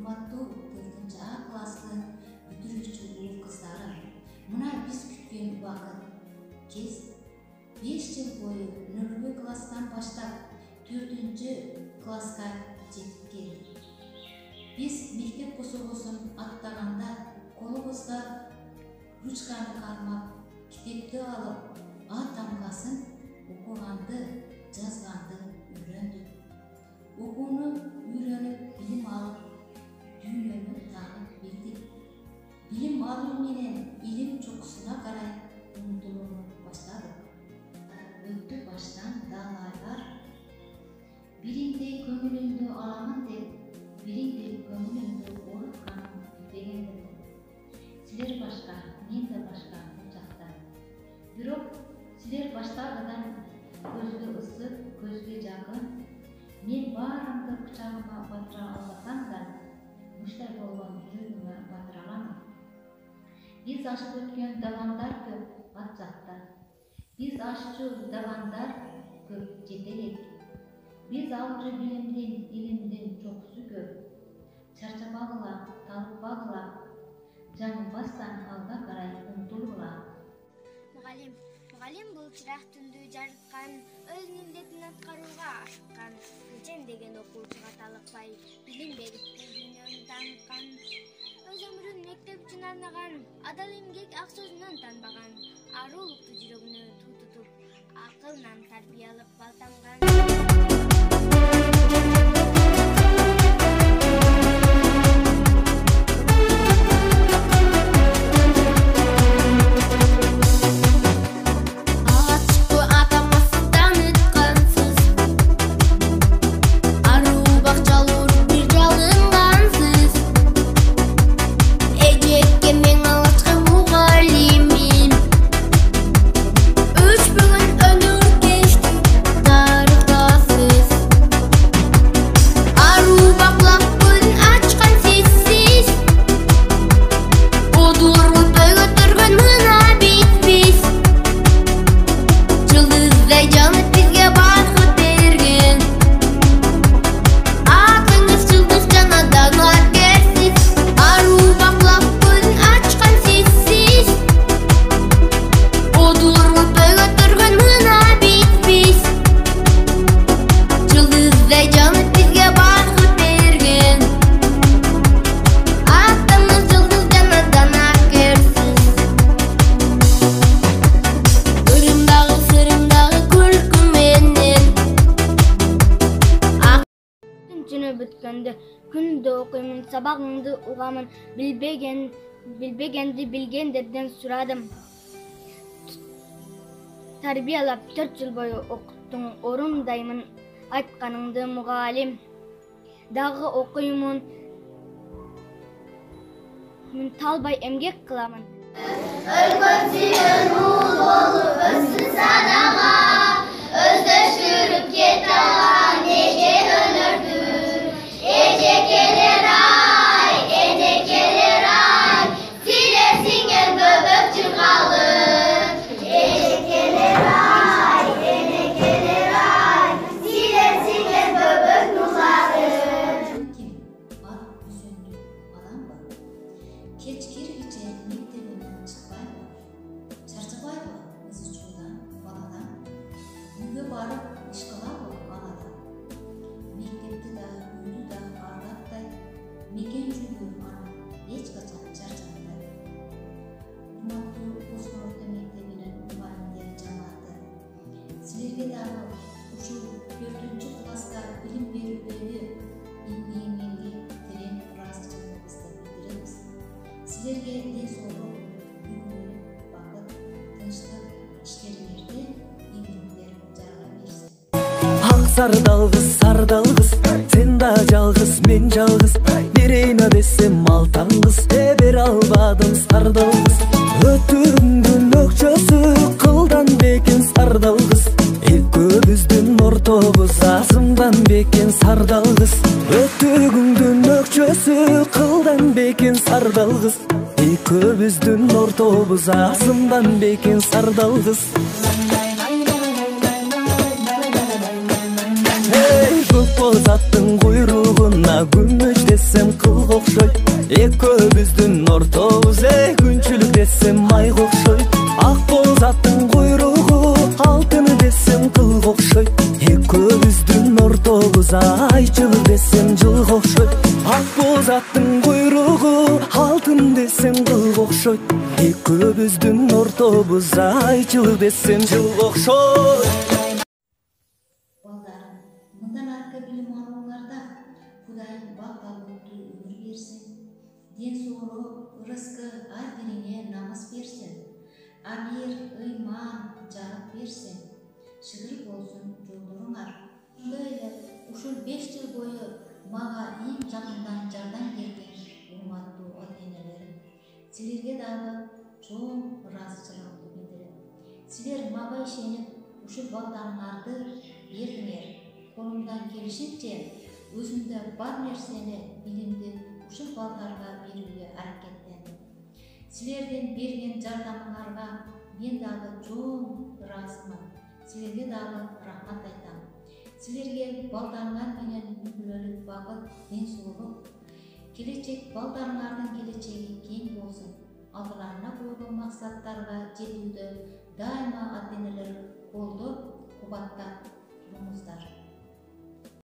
Кымбаттуу 4-А класстын бүтүрүүчү уул кыздары, мына биз күткөн убакыт кез 5 жыл бою 0-класстан баштап 4-класска жетип келдик. Биз мектеп кособосун аттаганда колубузга ручканы кармап, китепти алып, А тамгасын окуганды, жазганды үйрөндүк. Окууну үйрөнүп, билим алып, дүйнөнү таанып билдик. Билим алуу менен илим чокусуна карай умтулууну баштадык. Өттү баштан даалайлар, бириңдей көңүлүңдү аламын деп, бириңдей көңүлүңдү орутканын билбегендимин. Силер башка, мен да башка бул жакта. Бирок силер баштагыдан көзгө ысык, көзгө жакын. Мен баарыңды кучагыма батыра албасам да, муштай болгон жүрөгүмө батыра аламын. Биз ашып өткөн давандар көп ат жакта. Биз ашчу давандар көп жетелек. Биз алчу билимдин, илимдин чокусу көп. Чарчабагыла, талыкпагыла, жаңылбастан алга карай умтулгула. Мугалим бул чырак түндү жарыткан, өз милдетин аткарууга ашыккан. Гүлчен деген окуучуга талыкпай, билим берип дүйнөнү тааныткан. Өз өмүрүн мектеп үчүн арнаган, адал эмгек ак сөзүнөн танбаган, аруулукту жүрөгүнө туу тутуп, акылынан тарбия алып балтанган. Күндө окуймун, сабагыңды угамын, билбегенди билгендерден сурадым. Тарбиялап 4 жыл бою окуттуң, орундаймын айтканыңды мугалим. Дагы окуймун, мен талбай эмгек кыламын. Өлкөм сүйгөн уул болуп өссүн садага, өздөштүрүп кете алган эже өнөрдүр. Эжекелер ай, силер сиңген бөбөк жыргалып. Эжекелер ай, силер сиңген бөбөк нурларып. Ким бар үзөндү аламбы? Кеч киргиче мектебинен чыкпайбы? Чарчабайбы кыз учуудан, баладан? Үйгө барып иш кылабы баладан? Мектепти да, үйдү да ардаттай, мекен жүйгөн аны эч качан чарчатпайт. Урматтуу Космо орто мектебинин мугалимдери жамааты, силерге дагы ушул 4-класста билим берүүдөгү эмгегиңерге терең ыраазычылыгыбызды билдиребиз. Силерге ден соолук, бүгүнкү бакыт, тынчтык иштериңерде ийгиликтер жарга берсин. Ак сардалгыз, сен да жалгыз, мен жалгыз. Берейна десем алтаңгыз, бере албадым сардалгыз. Өтүңдүн өкчөсү кылдан бекен сардалгыз. Экөөбүздүн ортобуз азымдан бекен сардалгыз. Өтүгүңдүн өкчөсү кылдан бекен сардалгыз. Экөөбүздүн ортобуз азымдан бекен сардалгыз. Көк боз аттың куйругуна күмүш десем кыл тобуз айчыл десем жылга окшойт. Балдарым, мындан аркы билим алууңарда Кудайым бак-багыттуу өмүр берсин. Ден соолук, ырыскы ар бириңе намыс берсин. Амир, ыйман, жарык берсин. Шыдыр болсун жолдоруңар. Ошондой эле ушул 5 жыл бою мага эң жакындан жардам берген урматтуу ата-энелерим, силерге дагы чоң ыраазычылыгымды билдирем. Силер мага ишенип, ушул балдарыңарды бердиңер. Колумдан келишинче өзүмдө бар нерсени, билимди ушул балдарга берүүгө аракеттендим. Силердин берген жардамыңарга мен дагы чоң ыраазымын. Силерге дагы рахмат айтам. Силерге балдарыңар менен үлгүлөлүк багыт, ден соолук, келечек балдарыңардын келечеги кең болсун. Алдыларына койгон максаттарга жетүүдө дайыма ата-энелер колдоп, кубаттап